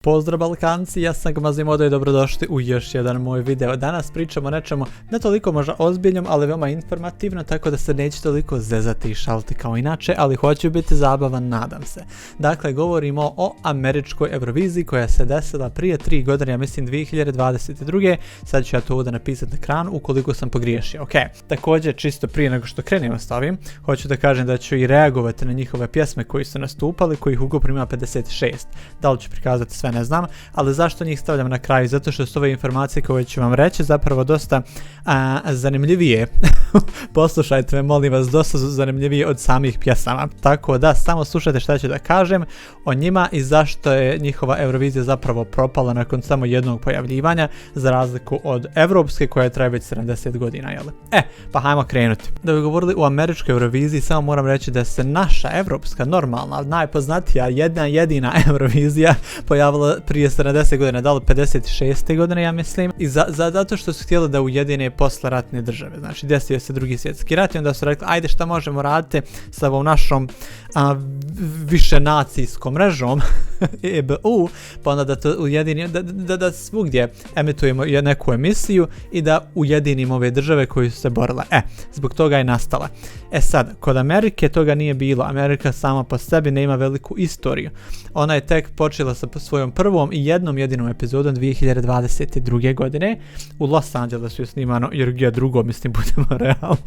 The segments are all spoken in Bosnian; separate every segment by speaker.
Speaker 1: Pozdrav Balkanci, ja sam Gmazimodo i dobrodošli u još jedan moj video. Danas pričamo o nečemu ne toliko možda ozbiljnom, ali veoma informativno, tako da se neće toliko zezati i šaliti kao inače, ali hoću biti zabavan, nadam se. Dakle, govorimo o američkoj Euroviziji koja se desila prije 3 godine, ja mislim 2022. Sad ću ja to ovdje napisati na ekranu ukoliko sam pogriješio. Ok, također čisto prije nego što krenemo s ovim, hoću da kažem da ću i reagovati na njihove pjesme koji su nastupali, kojih ukupno ima 56. Da li ću prikazati sve, ne znam, ali zašto njih stavljam na kraju? Zato što su ove informacije koje ću vam reći zapravo dosta zanimljivije. Poslušajte me, molim vas, dosta zanimljivije od samih pjesama. Tako da, samo slušajte šta ću da kažem o njima i zašto je njihova Eurovizija zapravo propala nakon samo jednog pojavljivanja, za razliku od evropske koja traje već 70 godina, jel? Pa hajmo krenuti. Da bi govorili o američkoj Euroviziji, samo moram reći da se naša evropska, normalna, najpoznatija, jedina Eurovizija pojavila prije 70 godina, da li 56. godine, ja mislim, i zato što su htjeli da ujedine posleratne države. Znači, desio se drugi svjetski rat i onda su rekli, ajde šta možemo raditi sa ovom našom višenacijskom mrežom EBU, pa onda da to ujedinimo, da svugdje emitujemo neku emisiju i da ujedinimo ove države koje su se borile. Zbog toga je nastala. Sad, kod Amerike toga nije bilo. Amerika sama po sebi nema veliku istoriju. Ona je tek počela sa svojom prvom i jednom jedinom epizodom 2022. godine. U Los Angelesu je snimano, jer gdje drugo, mislim, budemo realni,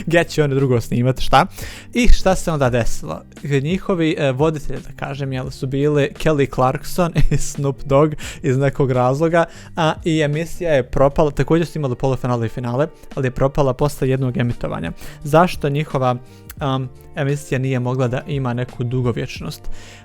Speaker 1: gdje će oni drugo snimati, šta? I šta se onda desilo? Njihovi voditelji, da kažem, jel, su bili Kelly Clarkson i Snoop Dogg iz nekog razloga, i emisija je propala, također su imali polufinale i finale, ali je propala posle jednog emitovanja. Zašto njihova emisija nije mogla da ima neku dugovječnost?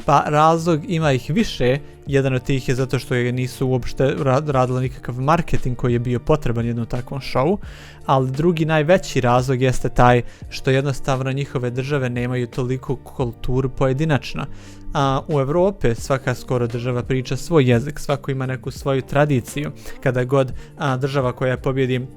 Speaker 1: Pa razlog, ima ih više. Jedan od tih je zato što nisu uopšte radili nikakav marketing koji je bio potreban jednom takvom šovu, ali drugi najveći razlog jeste taj što jednostavno njihove države nemaju toliko kulturu pojedinačno. U Evropi svaka skoro država priča svoj jezik, svako ima neku svoju tradiciju. Kada god država koja pobjedi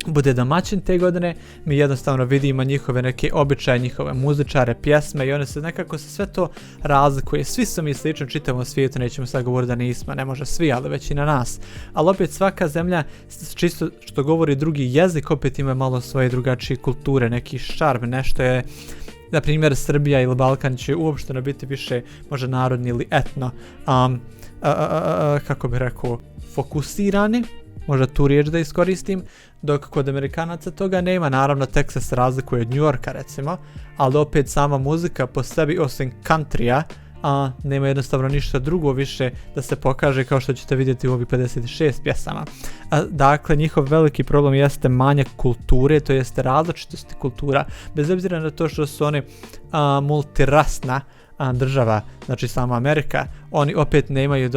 Speaker 1: bude domaćin te godine, mi jednostavno vidimo njihove neke običaje, njihove muzičare, pjesme i one se nekako sve to razlikuje. Svi su mi slično čitavom svijetu, nećemo sad govoriti da nismo, ne može svi, ali većina nas. Ali opet svaka zemlja, čisto što govori drugi jezik, opet ima malo svoje drugačije kulture, neki šarm, nešto je, na primjer, Srbija ili Balkan će uopšteno biti više možda narodni ili etno, kako bih rekao, fokusirani, možda tu riječ da iskoristim, dok kod Amerikanaca toga nema. Naravno, Texas se razlikuje od New Yorka, recimo, ali opet sama muzika po sebi, osim countrya, nema jednostavno ništa drugo više da se pokaže, kao što ćete vidjeti u ovih 56 pjesama. Dakle, njihov veliki problem jeste manjak kulture, to jeste različitosti kultura, bez obzira na to što su oni multirasna država, znači sama Amerika, oni opet nemaju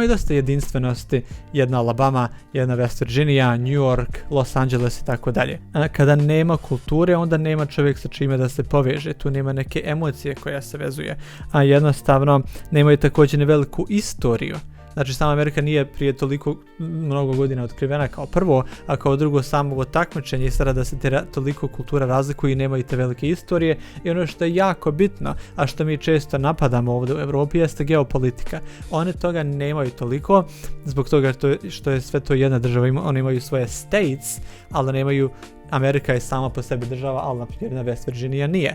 Speaker 1: dosta jedinstvenosti, jedna Alabama, jedna West Virginia, New York, Los Angeles i tako dalje. Kada nema kulture, onda nema čovjek sa čime da se poveže, tu nema neke emocije koja se vezuje, a jednostavno nemaju također ni veliku istoriju. Znači, sama Amerika nije prije toliko mnogo godina otkrivena kao prvo, a kao drugo samo ovo takmičenje i sada da se toliko kultura razlikuju i nemaju te velike istorije. I ono što je jako bitno, a što mi često napadamo ovdje u Evropi, jeste geopolitika. One toga nemaju toliko, zbog toga što je sve to jedna država, oni imaju svoje states, ali nemaju. Amerika je sama po sebi država, ali na primjer West Virginia nije.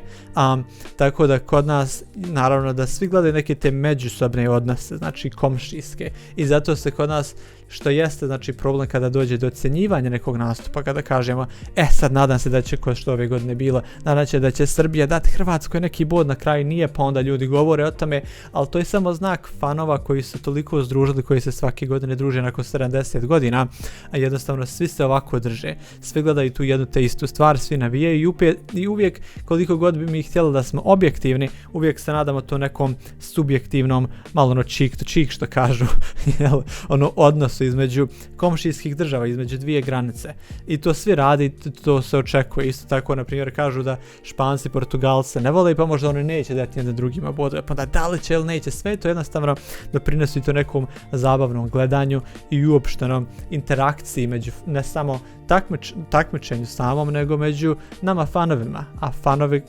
Speaker 1: Tako da kod nas, naravno da svi gledaju neke te međusobne odnose, znači komšijske, i zato se kod nas, što jeste znači problem kada dođe do ocjenjivanja nekog nastupa, kada kažemo, sad nadam se da će, ko što ove godine bilo, nadam se da će Srbija dati Hrvatskoj neki bod na kraju, nije, pa onda ljudi govore o tome, ali to je samo znak fanova koji su toliko združili, koji se svake godine druže nakon 70 godina, a jednostavno svi se ovako drže, svi gledaju tu jednu te istu stvar, svi navijaju i uvijek, koliko god bi mi htjeli da smo objektivni, uvijek se nadamo to nekom subjektivnom, malo ono cheek to cheek što kažu, odnosu između komšijskih država, između dvije granice. I to svi radi, to se očekuje. Isto tako, na primjer, kažu da Španci, Portugalce ne vole, pa možda oni neće dati jedne drugima bodove, pa da li će ili neće, sve to jednostavno doprinosi to nekom zabavnom gledanju i uopštenom interakciji među ne samo takmičenju samom, nego među nama fanovima. A fanovi,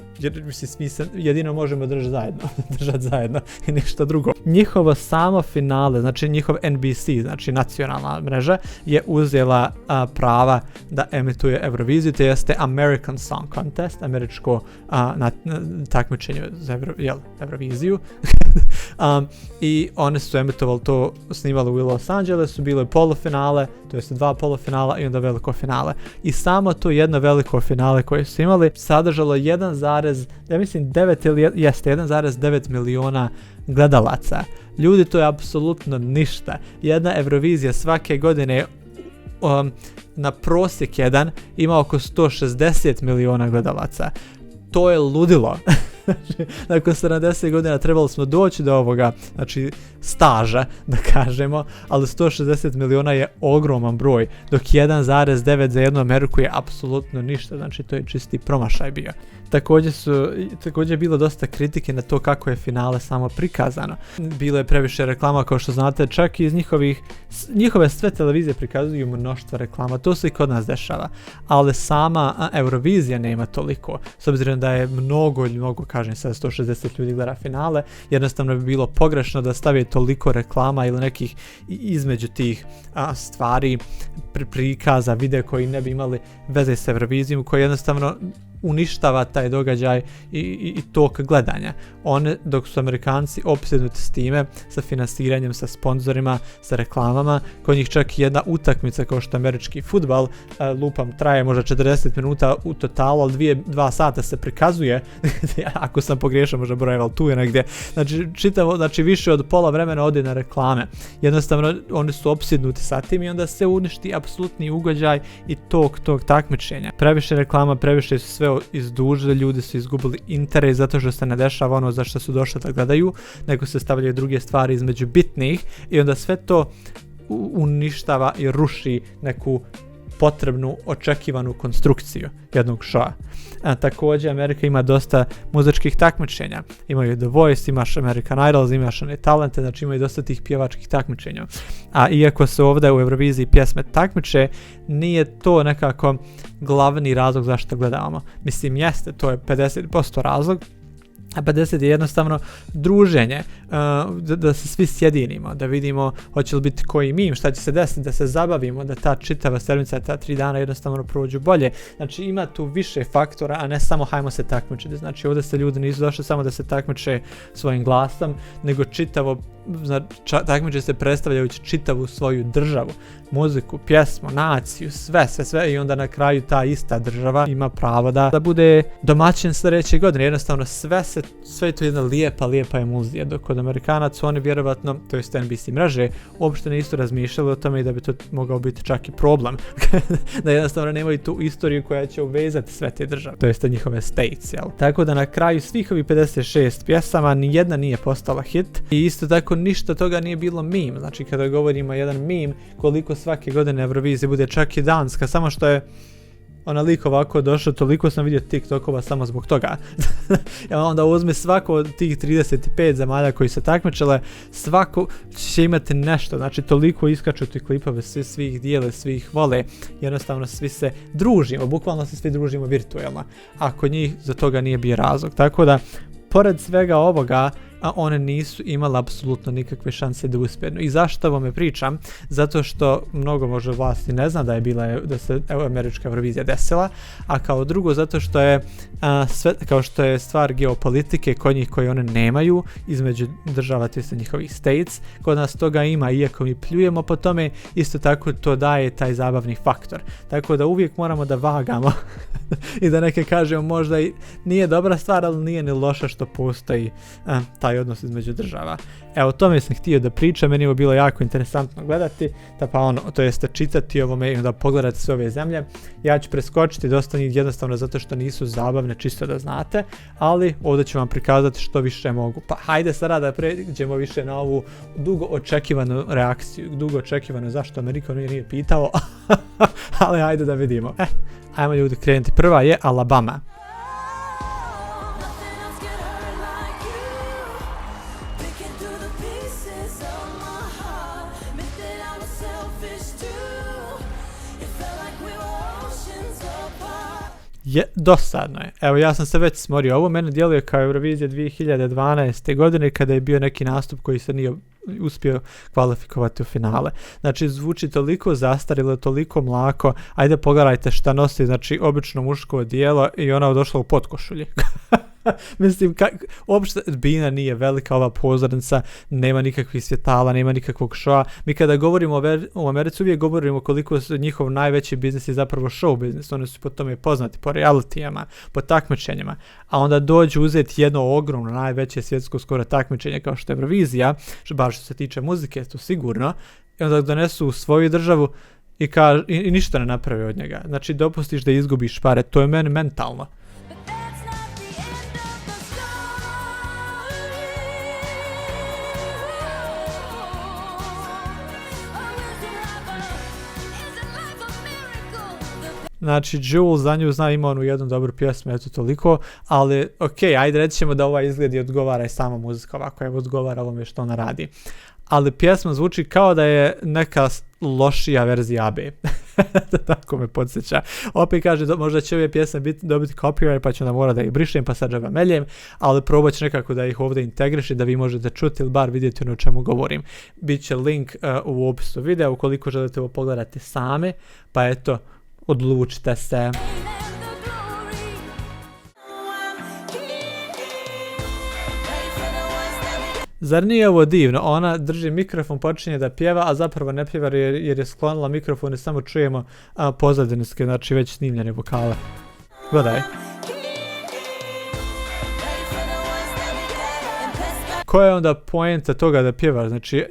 Speaker 1: mislim, mi se jedino možemo držati zajedno i ništa drugo. Njihovo samo finale, znači njihov NBC, znači nacionalna mreža, je uzela prava da emituje Euroviziju, to jeste American Song Contest, američko takmičenje za Euroviziju. I one su emitovali to, snimali u Los Angelesu, bilo je polufinale, to jest 2 polufinala i onda veliko finale. I samo to jedno veliko finale koje su imali sadržalo 1,9 miliona gledalaca. Ljudi, to je apsolutno ništa. Jedna Eurovizija svake godine na prosjek jedan ima oko 160 miliona gledalaca. To je ludilo. Nakon 70 godina trebali smo doći do ovoga, znači staža, da kažemo, ali 160 miliona je ogroman broj, dok 1,9 za jednu Ameriku je apsolutno ništa, znači to je čisti promašaj bio. Također je bilo dosta kritike na to kako je finale samo prikazano. Bilo je previše reklama, kao što znate, čak i iz njihove sve televizije prikazuju mnoštvo reklama, to se i kod nas dešava, ali sama Eurovizija nema toliko, s obzirom da je mnogo, kažem sad 160 ljudi gleda finale, jednostavno bi bilo pogrešno da stave toliko reklama ili nekih između tih stvari, prikaza, videa koji ne bi imali veze s Eurovizijom, koji jednostavno uništava taj događaj i tok gledanja. Dok su Amerikanci opsjednuti s time, sa finansiranjem, sa sponzorima, sa reklamama, kod njih čak i jedna utakmica kao što američki fudbal, lupam, traje možda 40 minuta u totalu, ali 2 sata se prikazuje, ako sam pogriješao možda brojeva, ali tu je negdje. Znači više od pola vremena ode na reklame. Jednostavno oni su opsjednuti sa tim i onda se uništi apsolutni ugođaj i tog takmičenja. Previše reklama, previše su sve izdužili, ljudi su izgubili interes zato što se ne dešava ono za što su došli da gledaju, nego se stavljaju druge stvari između bitnih i onda sve to uništava i ruši neku potrebnu, očekivanu konstrukciju jednog šoa. Također Amerika ima dosta muzičkih takmičenja. Imaju The Voice, imaš American Idol, imaš one talente, znači imaju dosta tih pjevačkih takmičenja. A iako se ovdje u Euroviziji pjesme takmiče, nije to nekako glavni razlog zašto gledamo. Mislim, jeste, to je 50% razlog, a 50 je jednostavno druženje, da se svi sjedinimo, da vidimo hoće li biti koji mim, šta će se desiti, da se zabavimo, da ta čitava sedmica, ta 3 dana jednostavno prođu bolje. Znači ima tu više faktora, a ne samo hajmo se takmičiti. Znači ovdje se ljudi nisu došli samo da se takmiče svojim glasom, nego takmiče se predstavljajući čitavu svoju državu, muziku, pjesmu, naciju, sve i onda na kraju ta ista država ima pravo da bude domaćin sljedeće godine. Jednostavno sve je to jedna lijepa emulzija, dok kod Amerikanaca oni vjerovatno, to jest NBC mreže, uopšte nisu razmišljali o tome i da bi to mogao biti čak i problem. Da jednostavno nemaju tu istoriju koja će uvezati sve te države, to jest njihove states, jel? Tako da na kraju svih ovih 56 pjesama nijedna nije postala hit i isto tako ništa toga nije bilo meme. Znači kada govorimo jedan meme, koliko svake godine Eurovizije bude čak i Danska, samo što je ona lik ovako došao, toliko sam vidio TikTokova samo zbog toga. Onda uzmi svako od tih 35 zemalja koji se takmičile, svako će imati nešto, znači toliko iskaču ti klipove, svi ih dijele, svi ih vole, jednostavno svi se družimo, bukvalno se svi družimo virtualno, a kod njih za toga nije bio razlog, tako da pored svega ovoga, a one nisu imale apsolutno nikakve šanse da uspjenu. I zašto vam pričam? Zato što mnogo možda vlasti ne zna da se američka Eurovizija desila, a kao drugo zato što je kao što je stvar geopolitike kod njih koje one nemaju između država, to jest njihovih states, kod nas toga ima, iako mi pljujemo po tome, isto tako to daje taj zabavni faktor. Tako da uvijek moramo da vagamo i da neke kažemo možda i nije dobra stvar, ali nije ni loša što postoji taj odnos između država. Evo, o tome sam htio da pričam, meni je bilo jako interesantno gledati, to jeste čitati ovome i onda pogledati sve ove zemlje. Ja ću preskočiti dosta njih jednostavno zato što nisu zabavne, čisto da znate, ali ovdje ću vam prikazati što više mogu. Pa hajde sada da pređemo više na ovu dugo očekivanu reakciju, dugo očekivanu zašto Amerika nije pitao, ali hajde da vidimo. Ajmo ljudi krenuti. Prva je Alabama. Dosadno je. Evo, ja sam se već smorio. Ovo mene djeluje kao Eurovizija 2012. godine kada je bio neki nastup koji se nije uspio kvalifikovati u finale. Znači, zvuči toliko zastarilo, toliko mlako. Ajde, pogledajte šta nosi, znači, obično muško odijelo i ona došla u potkošulji. Mislim, uopšte Bina nije velika, ova pozornica, nema nikakvih svjetala, nema nikakvog šoa. Mi kada govorimo o Americi uvijek govorimo koliko su njihov najveći biznis je zapravo show biznis. Oni su po tome poznati, po realitijama, po takmičenjima. A onda dođu uzeti jedno ogromno, najveće svjetsko skoro takmičenje kao što je Eurovizija, bar što se tiče muzike, to sigurno, i onda donesu u svoju državu i ništa ne napravi od njega. Znači, dopustiš da izgubiš pare, to je meni mentalno. Znači, Jules za nju zna, ima onu jednu dobru pjesmu, eto toliko, ali okej, ajde reći ćemo da ova izgledi odgovara i sama muzika ovako, evo odgovara ovome što ona radi. Ali pjesma zvuči kao da je neka lošija verzija AB. Tako me podsjeća. Opet kaže, možda će ove pjesme dobiti copyright, pa ću onda mora da ih brišem, pa sad džaba meljem, ali probat ću nekako da ih ovdje integriši, da vi možete čuti ili bar vidjeti ono o čemu govorim. Biće link u opisu videa, ukoliko želite ovo pogledati same, pa eto, odlučite se. Zar nije ovo divno? Ona drži mikrofon, počinje da pjeva, a zapravo ne pjeva jer je sklonila mikrofon i samo čujemo pozadinske, znači već snimljene vokale. Gledaj. Koja je onda poenta toga da pjevaš? Znači,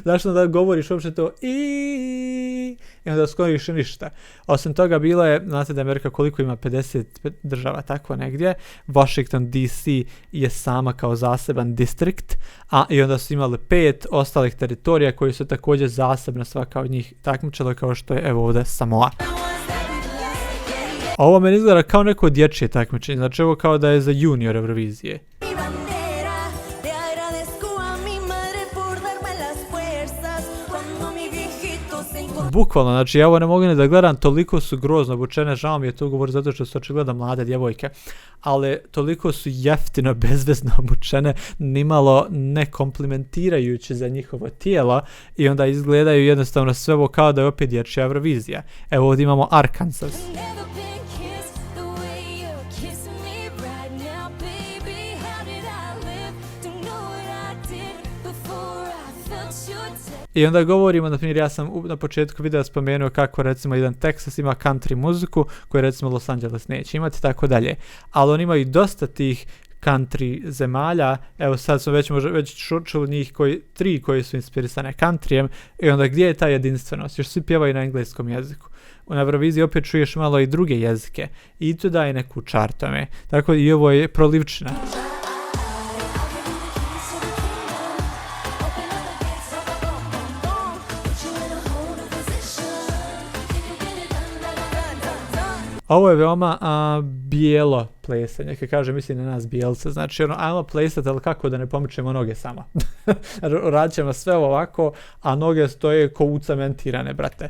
Speaker 1: zašto da govoriš uopće to i onda skoriš ništa. Osim toga, bilo je, znate da Amerika koliko ima 50 država, tako negdje. Washington DC je sama kao zaseban distrikt, i onda su imali 5 ostalih teritorija koji su također zasebno svaka od njih takmičila, kao što je evo ovdje Samoa. Ovo meni izgleda kao neko dječje takmičenje, znači ovo kao da je za junior Eurovizije. Bukvalno, znači ja ovo ne mogu ni da gledam, toliko su grozno obučene, žao mi je to govor zato što su očigledno mlade djevojke, ali toliko su jeftino, bezvezno obučene, nimalo ne komplimentirajući za njihovo tijelo i onda izgledaju jednostavno sve ovo kao da je opet dječja Eurovizija. Evo ovdje imamo Arkansas. I onda govorimo, na primjer, ja sam na početku videa spomenuo kako recimo jedan Texas ima country muziku koju recimo Los Angeles neće imati, tako dalje. Ali oni imaju dosta tih country zemalja, evo sad smo već čuli njih 3 koji su inspirisane countryjem i onda gdje je ta jedinstvenost? Još svi pjevaju na engleskom jeziku. U Euroviziji opet čuješ malo i druge jezike i to daje neku čartome. Tako i ovo je prolivčina. Ovo je veoma bijelo plesanje, kad kaže mislim na nas bijelce, znači ajmo plesati, ali kako da ne pomičemo noge samo. Radit ćemo sve ovako, a noge stoje ko ucementirane, brate.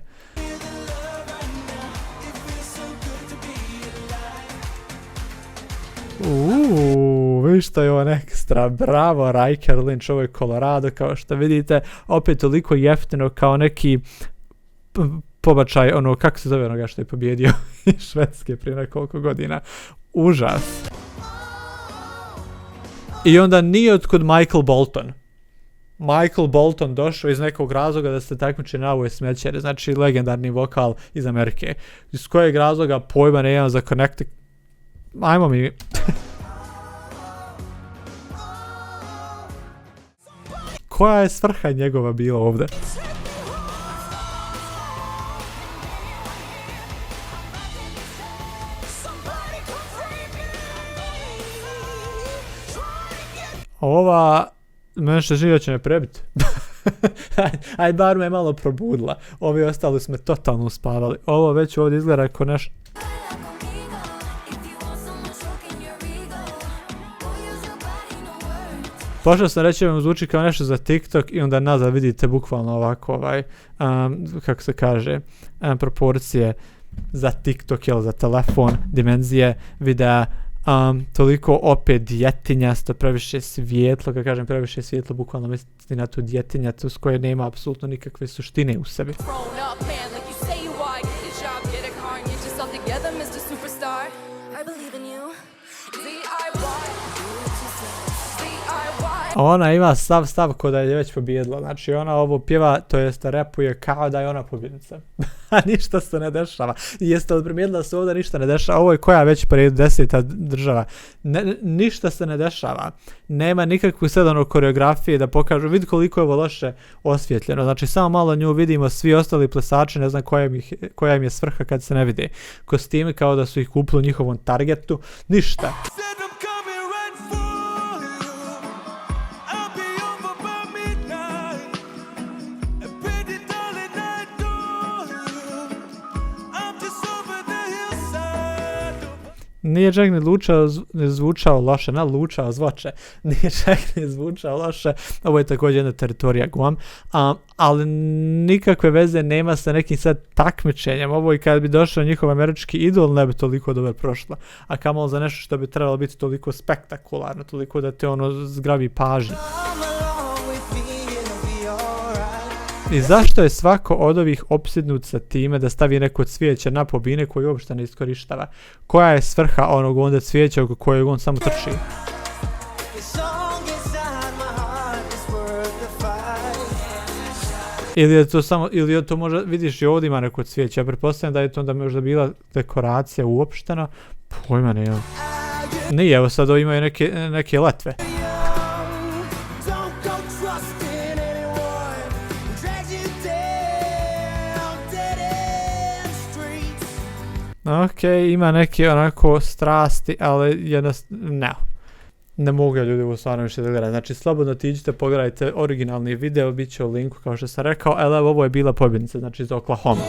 Speaker 1: Viš što je on ekstra, bravo Riker Lynch, ovo je Colorado kao što vidite, opet toliko jeftino kao neki pobačaj, kako se zove onoga što je pobjedio iz Švedske prije nekoliko godina. Užas. I onda nije otkud Michael Bolton. Michael Bolton došao iz nekog razloga da se takmiči na ovoj smećere, znači legendarni vokal iz Amerike. Iz kojeg razloga pojma ne imam za Connecticut. Ajmo mi. Koja je svrha njegova bila ovdje? Ova, meni što živi će me prebiti. Aj, bar me malo probudila. Ovi ostali smo totalno uspavali. Ovo već ovdje izgleda kao nešto. Pošao sam reći vam zvuči kao nešto za TikTok i onda nazad vidite bukvalno ovako kako se kaže, proporcije za TikTok ili za telefon, dimenzije videa, toliko opet djetinjasto, previše svijetlo, kad kažem previše svijetlo, bukvalno misli na tu djetinjatu s koje nema apsolutno nikakve suštine u sebi. Ona ima stav ko da je već pobjedila, znači ona ovo pjeva, to jest repuje kao da je ona pobjednica. A ništa se ne dešava. Jeste li primijetili da se ovdje ništa ne dešava? Ovo je koja već po redu 10. država. Ništa se ne dešava. Nema nikakvu sedano koreografije da pokažu. Vidi koliko je ovo loše osvjetljeno. Znači samo malo nju vidimo, svi ostali plesači, ne znam koja im je svrha kad se ne vide. Kostimi kao da su ih kupili u njihovom targetu. Ništa. Nije čak ni zvučao loše, lučao zvoče, nije čak ni zvučao loše, ovo je također jedna teritorija Guam, ali nikakve veze nema sa nekim sad takmičenjem, ovo i kad bi došao njihov američki idol ne bi toliko dobro prošlo, a kamoli za nešto što bi trebalo biti toliko spektakularno, toliko da te ono zgrabi pažnju. I zašto je svako od ovih opsjednut sa time da stavi neko cvijeće na pobine koji uopšte ne iskorištava? Koja je svrha onog onda cvijeća oko kojeg on samo trči? Ili je to samo, ili je to možda, vidiš i ovdje ima neko cvijeće, ja pretpostavljam da je to onda možda bila dekoracija uopšteno, pojma ne imam. Nije, evo sad ovo imaju neke letve. Ok, ima neke onako strasti, ali jednostavno, ne mogu ja ljudi ovo stvarno više da gledati. Znači, slobodno tiđite, pogledajte originalni video, bit će u linku kao što sam rekao, ali evo ovo je bila pobjednica, znači iz Oklahoma.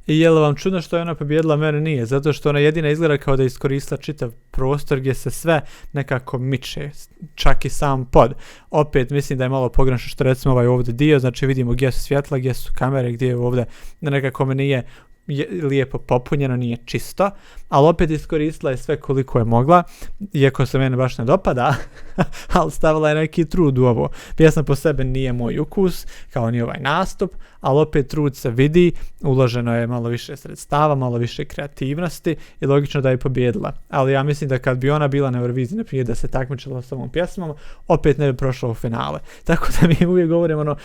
Speaker 1: I je li vam čudno što je ona pobjedila, mene nije, zato što ona jedina izgleda kao da je iskoristila čitav prostor gdje se sve nekako miče, čak i sam pod. Opet mislim da je malo pogrešno što recimo ovaj ovdje dio, znači vidimo gdje su svjetla, gdje su kamere, gdje je ovdje nekako me nije lijepo popunjeno, nije čisto, ali opet iskoristila je sve koliko je mogla, iako se mene baš ne dopada, ali stavila je neki trud u ovo. Pjesma po sebi nije moj ukus, kao ni ovaj nastup, ali opet trud se vidi, uloženo je malo više sredstava, malo više kreativnosti i logično da je pobjedila. Ali ja mislim da kad bi ona bila na Euroviziji, naprimjer da se takmičila s ovom pjesmom, opet ne bi prošla u finale. Tako da mi uvijek govorimo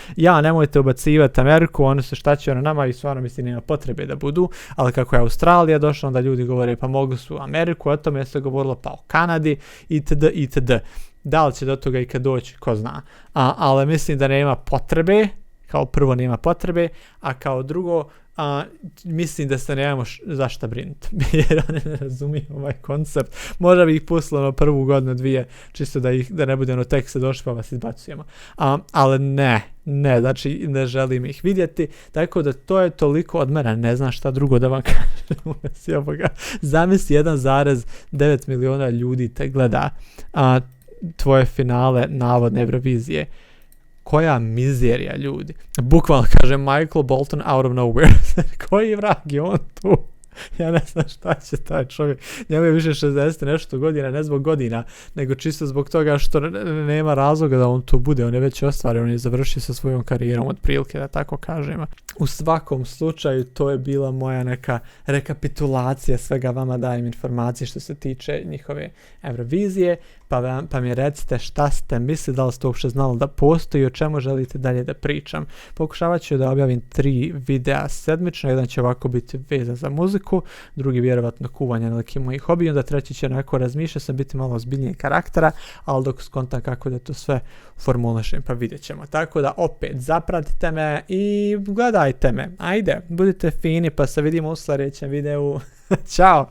Speaker 1: nemojte ubacivati Ameriku, oni su šta će nama i stvarno mislim nema potrebe da budu, ali kako je Australija došla, onda ljudi govore pa mogu su Ameriku, o tome se govorilo pa o Kanadi itd. itd. Da li će do toga i kad doći, ko zna. Ali mislim da nema potrebe, kao prvo nema potrebe, a kao drugo mislim da se nemamo zašta brinuti, jer oni ne razumiju ovaj koncept. Možda bi ih pustilo na prvu godinu, dvije, čisto da ne bude tek se došli pa vas izbacujemo. Ali ne, znači ne želim ih vidjeti, tako da to je toliko od mene, ne znam šta drugo da vam kažem. Zamisli 1,9 miliona ljudi te gleda tvoje finale navodne Eurovizije. Koja mizerija ljudi. Bukvalno kaže Michael Bolton out of nowhere. Koji vrag je on tu? Ja ne znam šta će taj čovjek. Njemu je više 60 nešto godina, ne zbog godina, nego čisto zbog toga što nema razloga da on tu bude. On je već ostvario, on je završio sa svojom karijerom otprilike, da tako kažem. U svakom slučaju to je bila moja neka rekapitulacija svega, vama dajem informacije što se tiče njihove Eurovizije, pa mi recite šta ste mislili, da li ste uopće znali da postoji, o čemu želite dalje da pričam. Pokušavat ću da objavim 3 videa sedmično, jedan će ovako biti vezan za muziku, drugi vjerovatno kuvanje na nekim mojih hobiji, onda treći će onako razmišljati sam biti malo ozbiljnijeg karaktera, ali dok skontam kako da to sve formulišem, pa vidjet ćemo. Tako da opet zapratite me i gledajte me. Ajde, budite fini pa se vidimo u sljedećem videu. Ćao!